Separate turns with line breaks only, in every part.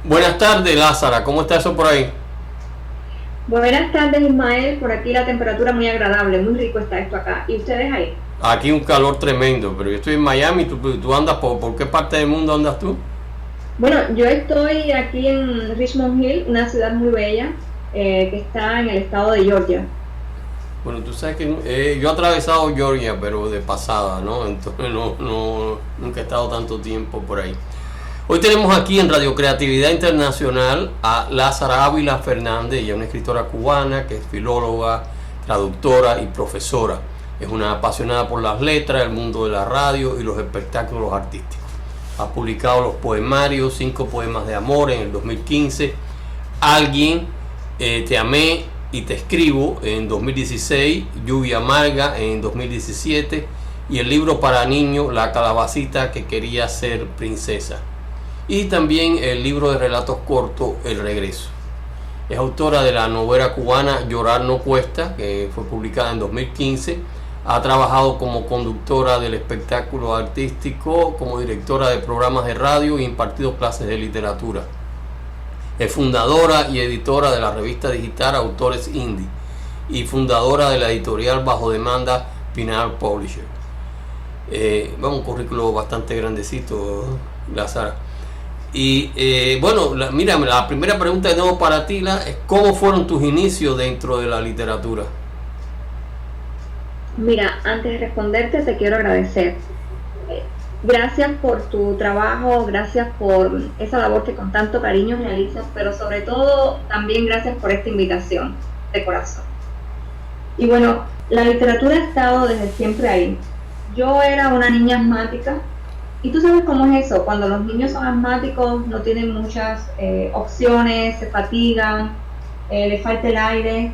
Buenas tardes, Lázara. ¿Cómo está eso por ahí?
Buenas tardes, Ismael. Por aquí la temperatura muy agradable, muy rico está esto acá. ¿Y ustedes ahí?
Aquí un calor tremendo, pero yo estoy en Miami. ¿Tú andas por qué parte del mundo andas tú?
Bueno, yo estoy aquí en Richmond Hill, una ciudad muy bella que está en el estado de Georgia.
Bueno, tú sabes que yo he atravesado Georgia, pero de pasada, ¿no? Entonces nunca he estado tanto tiempo por ahí. Hoy tenemos aquí en Radio Creatividad Internacional a Lázara Ávila Fernández. Ella es una escritora cubana que es filóloga, traductora y profesora. Es una apasionada por las letras, el mundo de la radio y los espectáculos artísticos. Ha publicado los poemarios 5 poemas de amor en el 2015, Alguien, Te amé y te escribo en 2016, Lluvia amarga en 2017 y el libro para niños La calabacita que quería ser princesa. Y también el libro de relatos cortos El regreso. Es autora de la novela cubana Llorar no cuesta, que fue publicada en 2015. Ha trabajado como conductora del espectáculo artístico, como directora de programas de radio y impartido clases de literatura. Es fundadora y editora de la revista digital Autores Indie y fundadora de la editorial bajo demanda Pinar Publisher. Un currículo bastante grandecito, Lázara. Y bueno, mira, la primera pregunta de nuevo para ti es ¿cómo fueron tus inicios dentro de la literatura?
Mira, antes de responderte te quiero agradecer. Gracias por tu trabajo, gracias por esa labor que con tanto cariño realizas, pero sobre todo también gracias por esta invitación de corazón. Y bueno, la literatura ha estado desde siempre ahí. Yo era una niña asmática y tú sabes cómo es eso, cuando los niños son asmáticos no tienen muchas opciones, se fatigan, les falta el aire,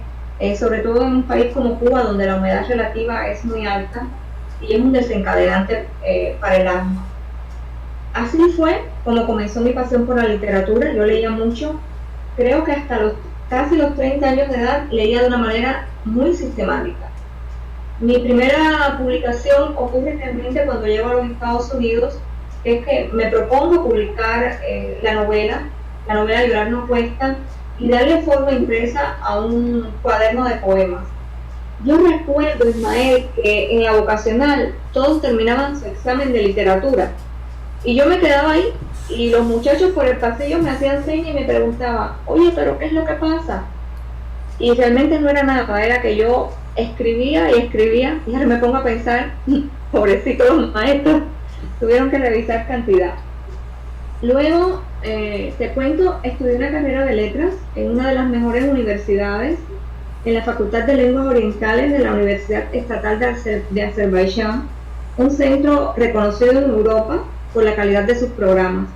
sobre todo en un país como Cuba donde la humedad relativa es muy alta y es un desencadenante para el asma. Así fue como comenzó mi pasión por la literatura. Yo leía mucho, creo que hasta casi los 30 años de edad leía de una manera muy sistemática. Mi primera publicación ocurre realmente cuando llego a los Estados Unidos, que es que me propongo publicar la novela Llorar no cuesta, y darle forma impresa a un cuaderno de poemas. Yo recuerdo, Ismael, que en la vocacional todos terminaban su examen de literatura y yo me quedaba ahí y los muchachos por el pasillo me hacían señas y me preguntaban, oye, pero ¿qué es lo que pasa? Y realmente no era nada, era que yo escribía y ahora me pongo a pensar, pobrecitos los maestros, tuvieron que revisar cantidad. Luego, te cuento, estudié una carrera de letras en una de las mejores universidades, en la Facultad de Lenguas Orientales de la Universidad Estatal de Azerbaiyán, un centro reconocido en Europa por la calidad de sus programas.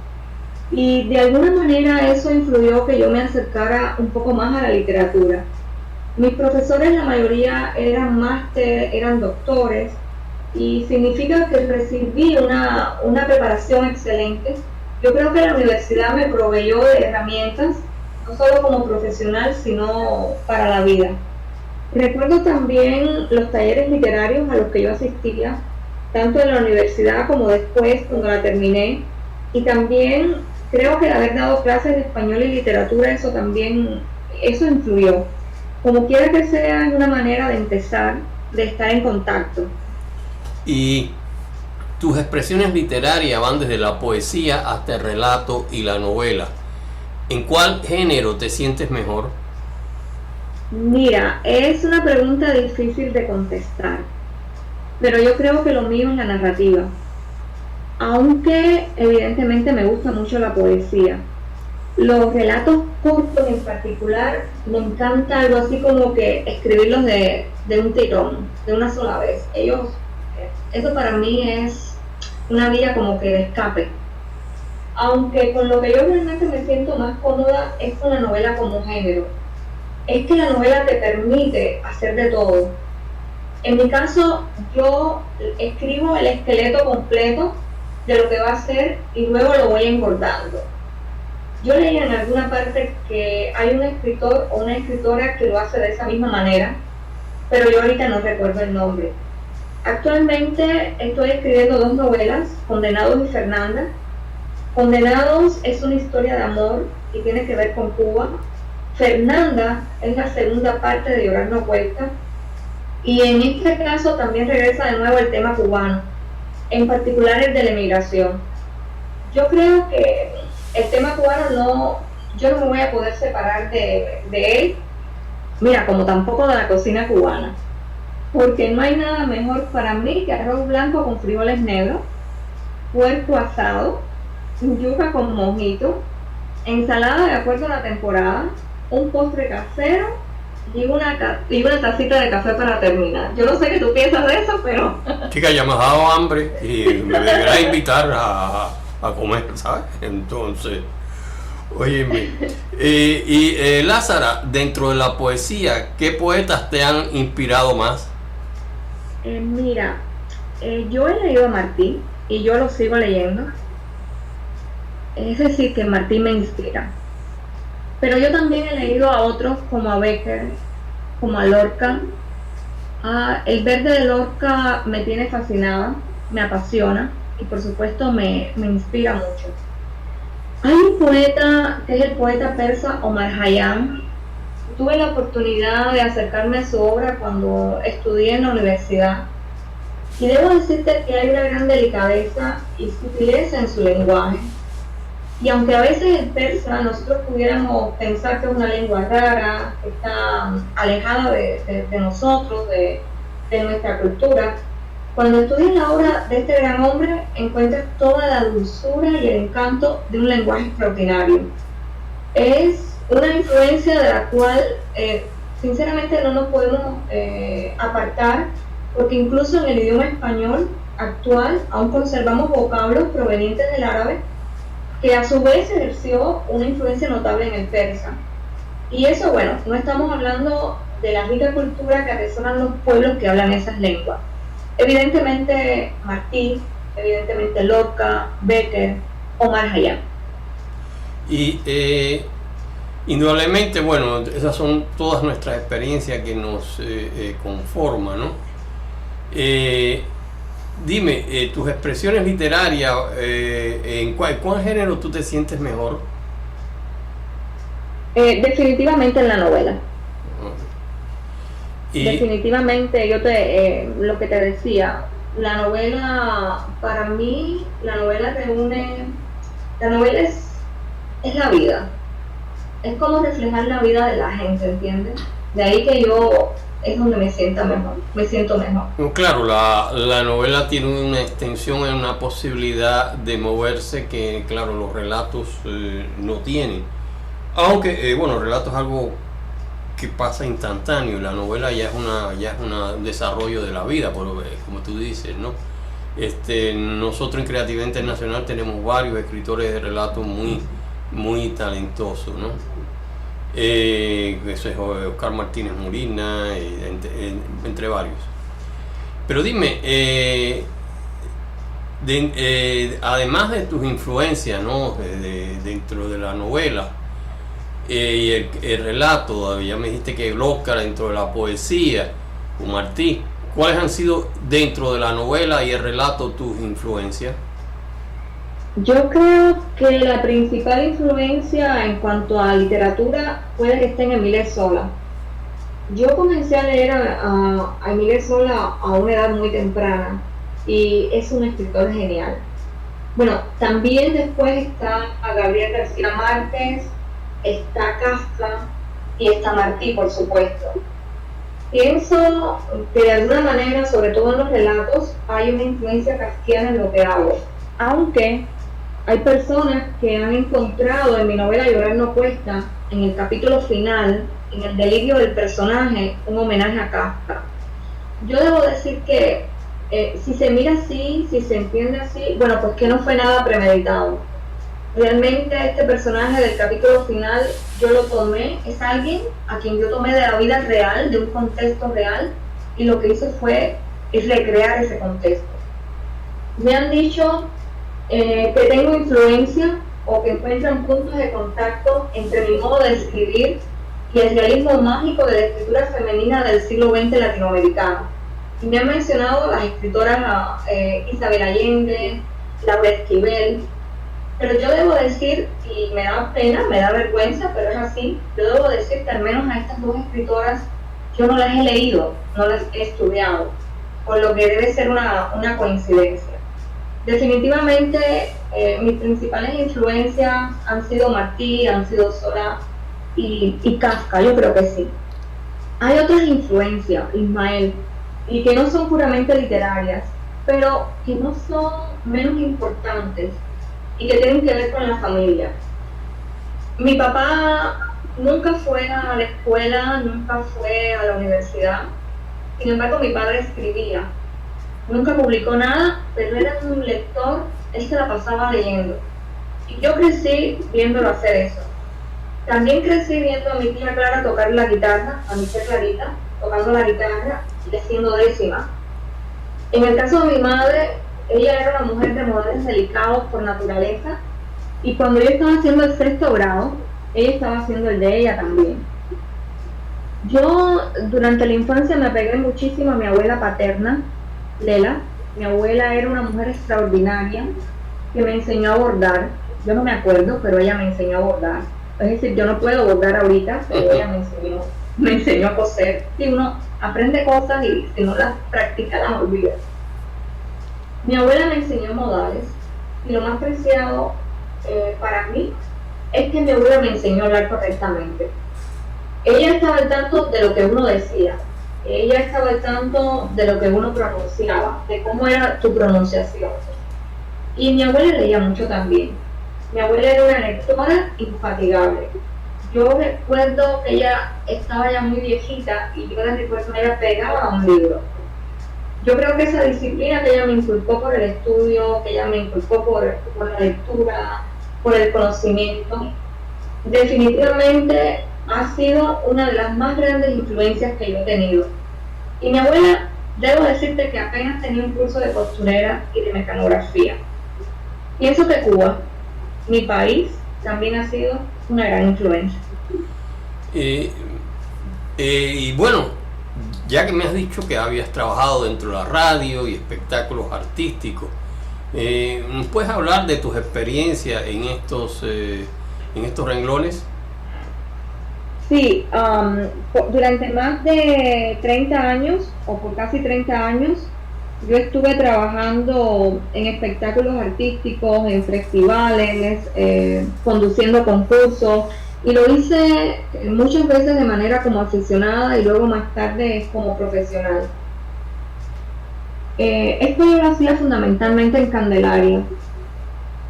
Y de alguna manera eso influyó que yo me acercara un poco más a la literatura. Mis profesores, la mayoría eran máster, eran doctores, y significa que recibí una preparación excelente. Yo creo que la universidad me proveyó de herramientas, no solo como profesional, sino para la vida. Recuerdo también los talleres literarios a los que yo asistía, tanto en la universidad como después, cuando la terminé, y también creo que el haber dado clases de español y literatura, eso influyó. Como quiera que sea, es una manera de empezar, de estar en contacto.
Y tus expresiones literarias van desde la poesía hasta el relato y la novela. ¿En cuál género te sientes mejor?
Mira, es una pregunta difícil de contestar, pero yo creo que lo mío es la narrativa, aunque evidentemente me gusta mucho la poesía. Los relatos cortos en particular, me encanta algo así como que escribirlos de un tirón, de una sola vez. Eso para mí es una vía como que de escape. Aunque con lo que yo realmente me siento más cómoda es con la novela como género. Es que la novela te permite hacer de todo. En mi caso, yo escribo el esqueleto completo de lo que va a ser y luego lo voy engordando. Yo leí en alguna parte que hay un escritor o una escritora que lo hace de esa misma manera, pero yo ahorita no recuerdo el nombre. Actualmente estoy escribiendo 2 novelas, Condenados y Fernanda, Condenados es una historia de amor y tiene que ver con Cuba. Fernanda es la segunda parte de Llorar no cuesta. Y en este caso también regresa de nuevo el tema cubano, en particular el de la emigración. Yo creo que el tema cubano yo no me voy a poder separar de él, mira, como tampoco de la cocina cubana, porque no hay nada mejor para mí que arroz blanco con frijoles negros, puerco asado, yuca con mojito, ensalada de acuerdo a la temporada, un postre casero y una tacita de café para terminar. Yo no sé qué tú piensas de eso, pero...
Chica, ya me has dado hambre y me deberás invitar a comer, ¿sabes? Entonces, óyeme, Lázara, dentro de la poesía, ¿qué poetas te han inspirado más?
Mira, yo he leído a Martí y yo lo sigo leyendo. Es decir, que Martí me inspira. Pero yo también he leído a otros como a Becker, como a Lorca. El verde de Lorca me tiene fascinada, me apasiona y por supuesto me inspira mucho. Hay un poeta que es el poeta persa Omar Khayyam. Tuve la oportunidad de acercarme a su obra cuando estudié en la universidad y debo decirte que hay una gran delicadeza y sutileza en su lenguaje. Y aunque a veces el persa nosotros pudiéramos pensar que es una lengua rara, que está alejada de nosotros, de nuestra cultura, cuando estudias la obra de este gran hombre encuentras toda la dulzura y el encanto de un lenguaje extraordinario. Es una influencia de la cual sinceramente no nos podemos apartar, porque incluso en el idioma español actual aún conservamos vocablos provenientes del árabe que a su vez ejerció una influencia notable en el persa. Y eso, bueno, no estamos hablando de la rica cultura que atesoran los pueblos que hablan esas lenguas. Evidentemente Martí, evidentemente Lorca, Becker, Omar Khayyam.
Y indudablemente, bueno, esas son todas nuestras experiencias que nos conforman, ¿no? Dime, tus expresiones literarias, ¿en cuál género tú te sientes mejor?
Definitivamente en la novela.
Y
definitivamente, lo que te decía, la novela, para mí, la novela es la vida. Es como reflejar la vida de la gente, ¿entiendes? De ahí que yo es donde me siento mejor.
Claro, la novela tiene una extensión, una posibilidad de moverse que, claro, los relatos no tienen. Aunque, bueno, el relato es algo que pasa instantáneo, la novela ya es un desarrollo de la vida, como tú dices, ¿no? Nosotros en Creatividad Internacional tenemos varios escritores de relatos muy talentosos, ¿no? Eso es Oscar Martínez Molina, entre varios. Pero dime, además de tus influencias, ¿no? Dentro de la novela y el relato, ya me dijiste que Oscar dentro de la poesía, o Martí, ¿cuáles han sido dentro de la novela y el relato tus influencias?
Yo creo que la principal influencia en cuanto a literatura puede que esté en Émile Zola. Yo comencé a leer a Émile Zola a una edad muy temprana y es un escritor genial. Bueno, también después está a Gabriel García Márquez, está Kafka y está Martí, por supuesto. Pienso que de alguna manera, sobre todo en los relatos, hay una influencia kafkiana en lo que hago, aunque hay personas que han encontrado en mi novela Llorar no cuesta, en el capítulo final, en el delirio del personaje, un homenaje a Kafka. Yo debo decir que si se mira así, si se entiende así, bueno, pues que no fue nada premeditado. Realmente este personaje del capítulo final yo lo tomé, es alguien a quien yo tomé de la vida real, de un contexto real, y lo que hice fue recrear ese contexto. Me han dicho que tengo influencia o que encuentran puntos de contacto entre mi modo de escribir y el realismo mágico de la escritura femenina del siglo XX latinoamericano. Y me han mencionado las escritoras Isabel Allende, Laura Esquivel, Pero yo debo decir, y me da pena, me da vergüenza, pero es así, yo debo decir que al menos a estas dos escritoras yo no las he leído, no las he estudiado, por lo que debe ser una coincidencia. Definitivamente mis principales influencias han sido Martí, han sido Zola y Kafka, yo creo que sí. Hay otras influencias, Ismael, y que no son puramente literarias, pero que no son menos importantes y que tienen que ver con la familia. Mi papá nunca fue a la escuela, nunca fue a la universidad, sin embargo mi padre escribía. Nunca publicó nada, pero era un lector, él se la pasaba leyendo. Y yo crecí viéndolo hacer eso. También crecí viendo a mi tía Clara tocar la guitarra, a mi tía Clarita, tocando la guitarra y haciendo décimas. En el caso de mi madre, ella era una mujer de modales delicados por naturaleza, y cuando yo estaba haciendo el 6º grado, ella estaba haciendo el de ella también. Yo durante la infancia me apegué muchísimo a mi abuela paterna, Lela. Mi abuela era una mujer extraordinaria que me enseñó a bordar. Yo no me acuerdo, pero ella me enseñó a bordar. Es decir, yo no puedo bordar ahorita, pero ella me enseñó a coser. Si uno aprende cosas y si no las practica, las olvida. Mi abuela me enseñó modales, y lo más preciado para mí es que mi abuela me enseñó a hablar correctamente. Ella estaba al tanto de lo que uno decía, ella estaba al tanto de lo que uno pronunciaba, de cómo era tu pronunciación. Y mi abuela leía mucho también. Mi abuela era una lectora infatigable. Yo recuerdo que ella estaba ya muy viejita y yo la recuerdo que ella pegaba a un libro. Yo creo que esa disciplina que ella me inculcó por el estudio, que ella me inculcó por la lectura, por el conocimiento, definitivamente ha sido una de las más grandes influencias que yo he tenido. Y mi abuela, debo decirte que apenas tenía un curso de costurera y de mecanografía. Pienso que Cuba, mi país, también ha sido una gran influencia.
Y bueno, ya que me has dicho que habías trabajado dentro de la radio y espectáculos artísticos, ¿nos puedes hablar de tus experiencias en estos renglones?
Sí, durante más de 30 años, o por casi 30 años, yo estuve trabajando en espectáculos artísticos, en festivales, conduciendo concursos, y lo hice muchas veces de manera como aficionada y luego más tarde como profesional. Esto yo lo hacía fundamentalmente en Candelaria.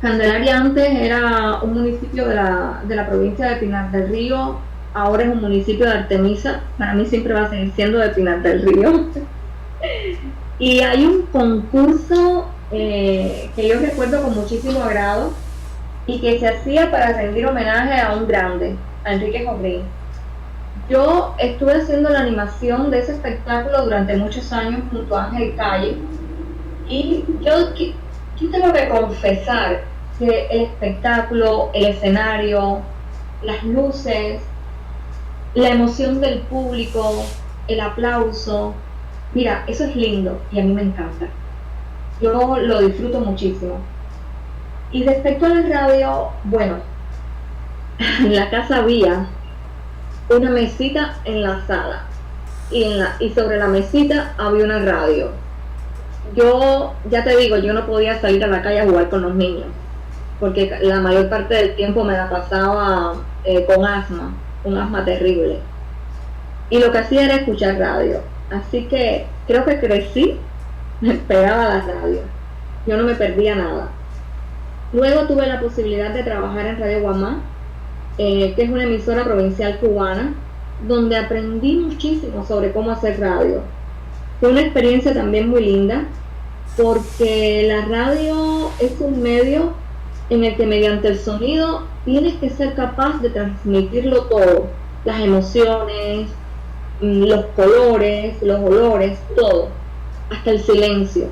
Candelaria antes era un municipio de la provincia de Pinar del Río, ahora es un municipio de Artemisa, para mí siempre va a seguir siendo de Pinar del Río. Y hay un concurso que yo recuerdo con muchísimo agrado y que se hacía para rendir homenaje a un grande, a Enrique Jobrín. Yo estuve haciendo la animación de ese espectáculo durante muchos años junto a Ángel Calle, y yo tengo que confesar que el espectáculo, el escenario, las luces, la emoción del público, el aplauso, mira, eso es lindo y a mí me encanta. Yo lo disfruto muchísimo. Y respecto a la radio, bueno, en la casa había una mesita en la sala y sobre la mesita había una radio. Yo, ya te digo, yo no podía salir a la calle a jugar con los niños, porque la mayor parte del tiempo me la pasaba con asma, un asma terrible. Y lo que hacía era escuchar radio. Así que creo que crecí pegada a la radio. Yo no me perdía nada. Luego tuve la posibilidad de trabajar en Radio Guamá, que es una emisora provincial cubana, donde aprendí muchísimo sobre cómo hacer radio. Fue una experiencia también muy linda, porque la radio es un medio en el que mediante el sonido tienes que ser capaz de transmitirlo todo, las emociones, los colores, los olores, todo, hasta el silencio,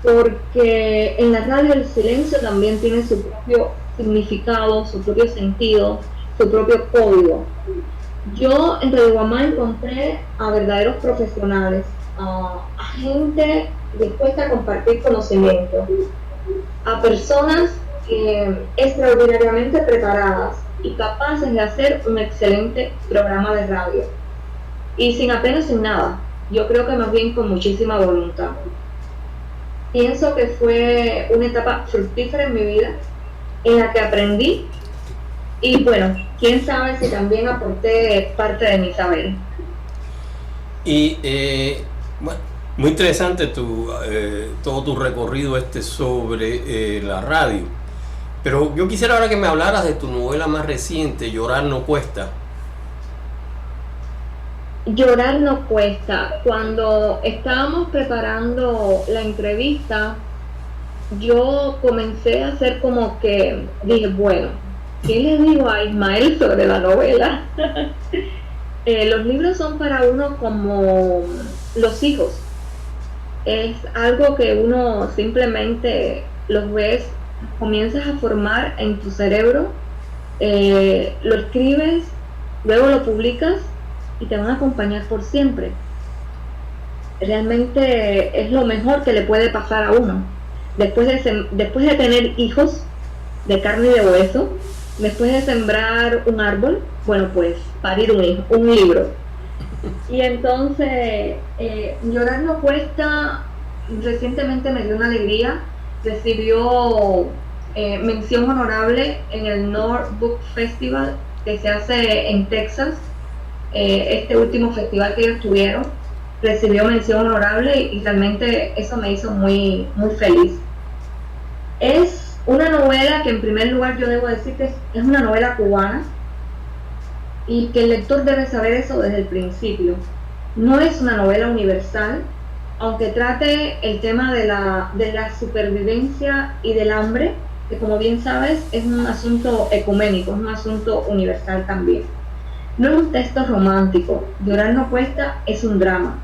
porque en la radio el silencio también tiene su propio significado, su propio sentido, su propio código. Yo en Radio Guamá encontré a verdaderos profesionales, a gente dispuesta a compartir conocimiento, a personas extraordinariamente preparadas y capaces de hacer un excelente programa de radio. Y sin nada. Yo creo que más bien con muchísima voluntad. Pienso que fue una etapa fructífera en mi vida, en la que aprendí y bueno, quién sabe si también aporté parte de mi saber.
Y bueno, muy interesante todo tu recorrido sobre la radio. Pero yo quisiera ahora que me hablaras de tu novela más reciente, Llorar no cuesta.
Llorar no cuesta. Cuando estábamos preparando la entrevista, yo comencé a hacer como que dije, bueno, ¿qué le digo a Ismael sobre la novela? Los libros son para uno como los hijos. Es algo que uno simplemente los ves, comienzas a formar en tu cerebro, lo escribes, luego lo publicas y te van a acompañar por siempre. Realmente es lo mejor que le puede pasar a uno. Después de tener hijos de carne y de hueso, después de sembrar un árbol, bueno, pues parir un libro. Y entonces, Llorar no cuesta, recientemente me dio una alegría, recibió mención honorable en el North Book Festival que se hace en Texas. Este último festival que ellos tuvieron, recibió mención honorable y realmente eso me hizo muy, muy feliz. Es una novela que en primer lugar yo debo decir que es una novela cubana y que el lector debe saber eso desde el principio. No es una novela universal, aunque trate el tema de la supervivencia y del hambre, que como bien sabes es un asunto ecuménico, es un asunto universal también. No es un texto romántico, Llorar no cuesta es un drama.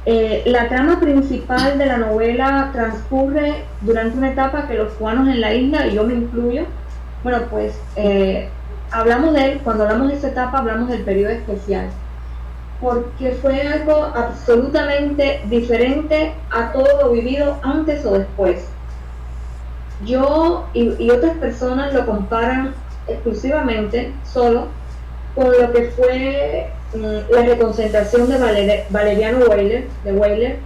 La trama principal de la novela transcurre durante una etapa que los cubanos en la isla, y yo me incluyo, bueno pues hablamos de él, cuando hablamos de esa etapa hablamos del periodo especial, porque fue algo absolutamente diferente a todo lo vivido antes o después. Yo y otras personas lo comparan exclusivamente solo con lo que fue la reconcentración de Valeriano Weyler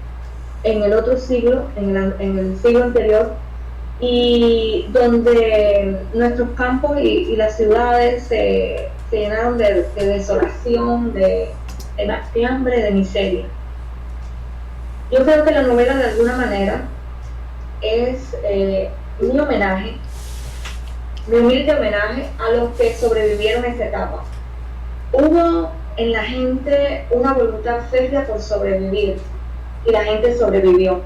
en el otro siglo, en el siglo anterior, y donde nuestros campos y las ciudades se llenaron de desolación, de hambre, de miseria. Yo creo que la novela de alguna manera es mi homenaje, mi humilde homenaje a los que sobrevivieron a esta etapa. Hubo en la gente una voluntad férrea por sobrevivir y la gente sobrevivió.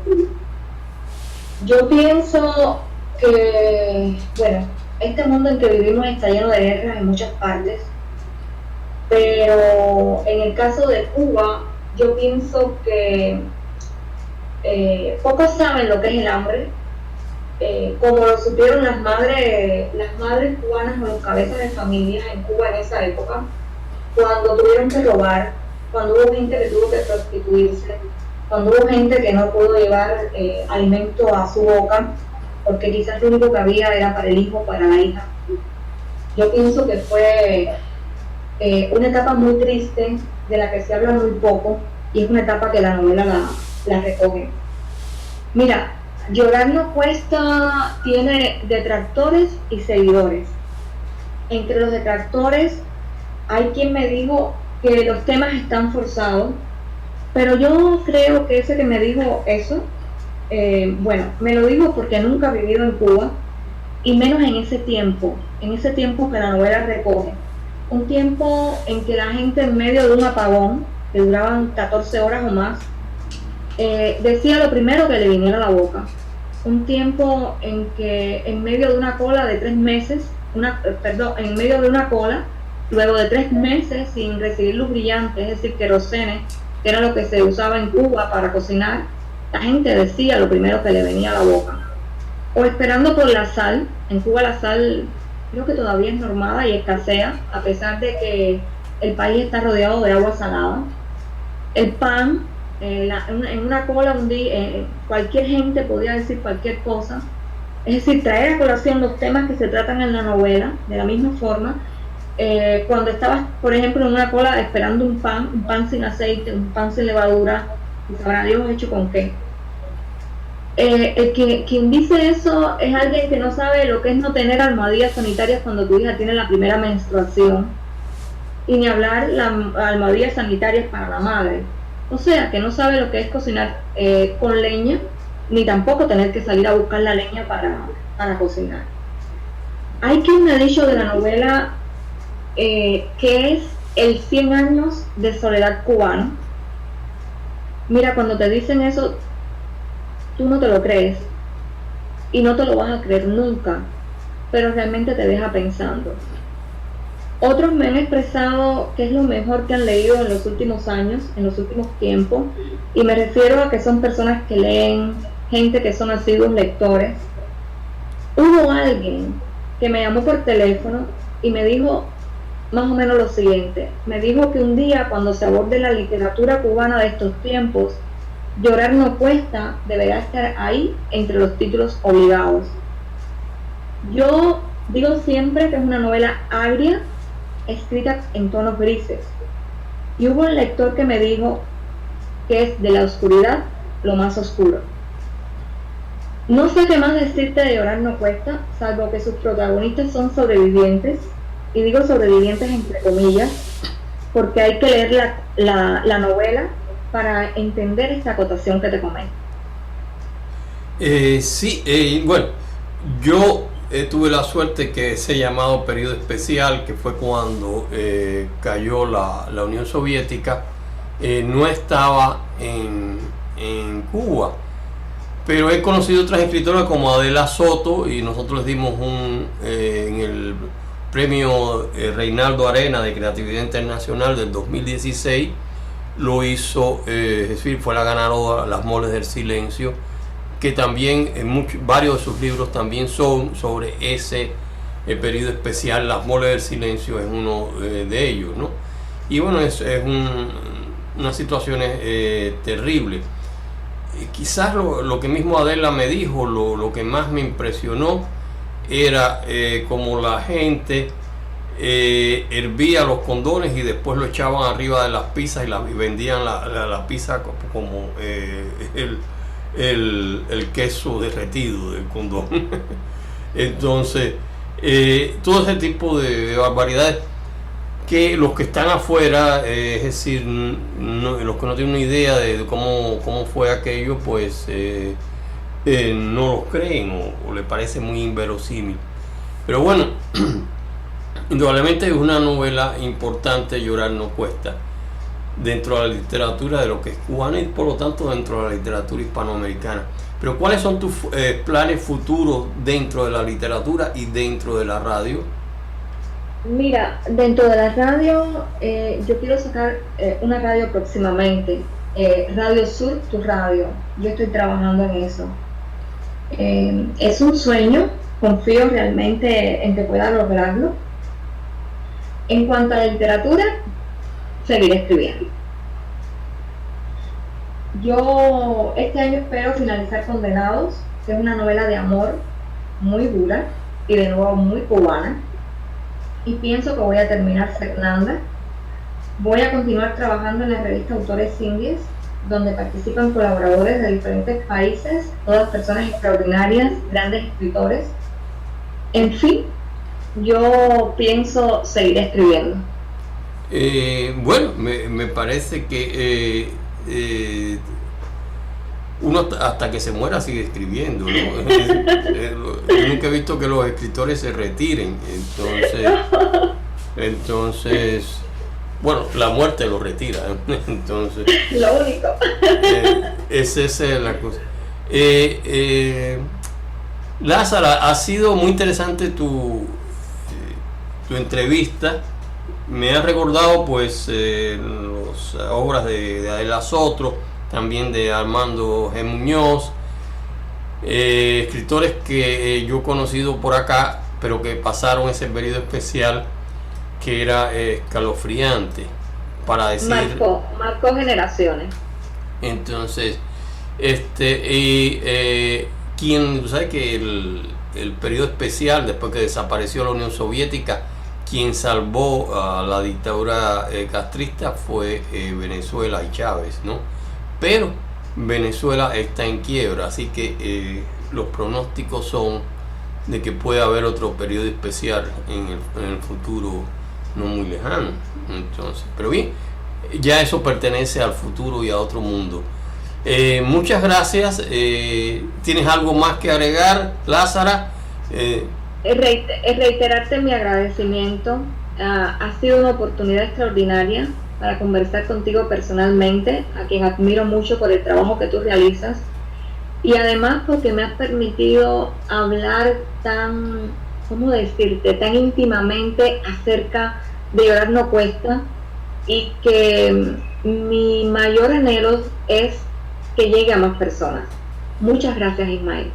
Yo pienso que, bueno, este mundo en que vivimos está lleno de guerras en muchas partes, pero en el caso de Cuba, yo pienso que pocos saben lo que es el hambre, como lo supieron las madres cubanas o los cabezas de familia en Cuba en esa época, cuando tuvieron que robar, cuando hubo gente que tuvo que prostituirse, cuando hubo gente que no pudo llevar alimento a su boca, porque quizás lo único que había era para el hijo o para la hija. Yo pienso que fue una etapa muy triste, de la que se habla muy poco, y es una etapa que la novela la recoge. Mira, Llorar no cuesta tiene detractores y seguidores. Entre los detractores hay quien me dijo que los temas están forzados, pero yo creo que ese que me dijo eso, bueno, me lo dijo porque nunca he vivido en Cuba, y menos en ese tiempo que la novela recoge. Un tiempo en que la gente en medio de un apagón, que duraban 14 horas o más, decía lo primero que le viniera a la boca. Un tiempo en que en medio de una cola de 3 meses, en medio de una cola, luego de 3 meses sin recibir luz brillante, es decir, querosene, que era lo que se usaba en Cuba para cocinar, la gente decía lo primero que le venía a la boca. O esperando por la sal. En Cuba la sal creo que todavía es normada y escasea, a pesar de que el país está rodeado de agua salada. El pan, en una cola un día, cualquier gente podía decir cualquier cosa. Es decir, traer a colación los temas que se tratan en la novela, de la misma forma. Cuando estabas, por ejemplo, en una cola esperando un pan sin aceite, un pan sin levadura, y sabrá Dios hecho con qué. Quien dice eso es alguien que no sabe lo que es no tener almohadillas sanitarias cuando tu hija tiene la primera menstruación, y ni hablar las almohadillas sanitarias para la madre. O sea, que no sabe lo que es cocinar con leña, ni tampoco tener que salir a buscar la leña para cocinar. Hay quien me ha dicho de la novela que es el 100 años de soledad cubana. Mira, cuando te dicen eso, tú no te lo crees y no te lo vas a creer nunca, pero realmente te deja pensando. Otros me han expresado que es lo mejor que han leído en los últimos años, en los últimos tiempos, y me refiero a que son personas que leen, gente que son asiduos lectores. Hubo alguien que me llamó por teléfono y me dijo más o menos lo siguiente. Me dijo que un día, cuando se aborde la literatura cubana de estos tiempos, Llorar no cuesta deberá estar ahí entre los títulos obligados. Yo digo siempre que es una novela agria, escrita en tonos grises. Y hubo un lector que me dijo que es de la oscuridad lo más oscuro. No sé qué más decirte de Llorar no cuesta, salvo que sus protagonistas son sobrevivientes, y digo sobrevivientes entre comillas, porque hay que leer la novela para entender esta acotación que te comento.
Bueno, yo tuve la suerte que ese llamado periodo especial, que fue cuando cayó la Unión Soviética, no estaba en Cuba, pero he conocido otras escritoras como Adela Soto, y nosotros les dimos en el premio Reinaldo Arena de Creatividad Internacional del 2016, lo hizo, es decir, fue la ganadora Las Moles del Silencio, que también varios de sus libros también son sobre ese periodo especial. Las Moles del Silencio es uno de ellos, ¿no? Y bueno, es una situación terrible. Quizás lo que mismo Adela me dijo, lo que más me impresionó era como la gente hervía los condones y después lo echaban arriba de las pizzas y vendían la pizza como el queso derretido del condón. Entonces, todo ese tipo de barbaridades que los que están afuera, es decir, los que no tienen una idea de cómo fue aquello, pues no los creen o les parece muy inverosímil. Pero bueno, indudablemente es una novela importante. Llorar no cuesta dentro de la literatura de lo que es cubana y por lo tanto dentro de la literatura hispanoamericana. Pero ¿cuáles son tus planes futuros dentro de la literatura y dentro de la radio?
Mira, dentro de la radio yo quiero sacar una radio próximamente, Radio Sur, tu radio. Yo estoy trabajando en eso. Es un sueño, confío realmente en que pueda lograrlo. En cuanto a la literatura, seguiré escribiendo. Yo este año espero finalizar Condenados, que es una novela de amor muy dura y de nuevo muy cubana. Y pienso que voy a terminar Fernanda. Voy a continuar trabajando en la revista Autores Indies, donde participan colaboradores de diferentes países, todas personas extraordinarias, grandes escritores. En fin, yo pienso seguir escribiendo.
Bueno, me parece que uno hasta que se muera sigue escribiendo, ¿no? Yo nunca he visto que los escritores se retiren, entonces bueno, la muerte lo retira, entonces
lo único.
Esa es la cosa. Lázara, ha sido muy interesante tu entrevista. Me ha recordado pues las obras de Adela Soto, también de Armando G. Muñoz, escritores que yo he conocido por acá, pero que pasaron ese periodo especial que era escalofriante, para decir... Marcó
generaciones.
Entonces, Tú sabes que el periodo especial, después que desapareció la Unión Soviética, quien salvó a la dictadura castrista fue Venezuela y Chávez, ¿no? Pero Venezuela está en quiebra, así que los pronósticos son de que puede haber otro periodo especial en el futuro no muy lejano. Entonces, pero bien, ya eso pertenece al futuro y a otro mundo. Muchas gracias. ¿Tienes algo más que agregar, Lázara?
Reiterarte mi agradecimiento. Ha sido una oportunidad extraordinaria para conversar contigo personalmente, a quien admiro mucho por el trabajo que tú realizas, y además porque me has permitido hablar tan, ¿cómo decirte?, tan íntimamente acerca de Llorar no cuesta, y que mi mayor anhelo es que llegue a más personas. Muchas gracias, Ismael.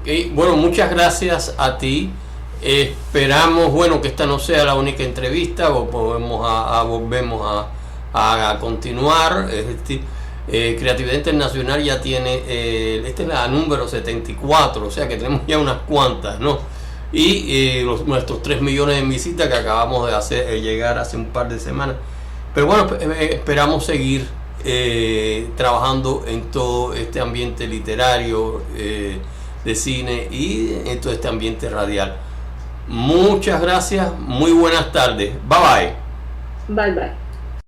Okay. Bueno, muchas gracias a ti. Esperamos, bueno, que esta no sea la única entrevista, o volvemos a continuar. Creatividad Internacional ya tiene, esta es la número 74, o sea que tenemos ya unas cuantas, ¿no? Y nuestros 3 millones de visitas que acabamos de hacer llegar hace un par de semanas. Pero bueno, esperamos seguir trabajando en todo este ambiente literario, de cine, y en todo este ambiente radial. Muchas gracias, muy buenas tardes. Bye bye.
Bye bye.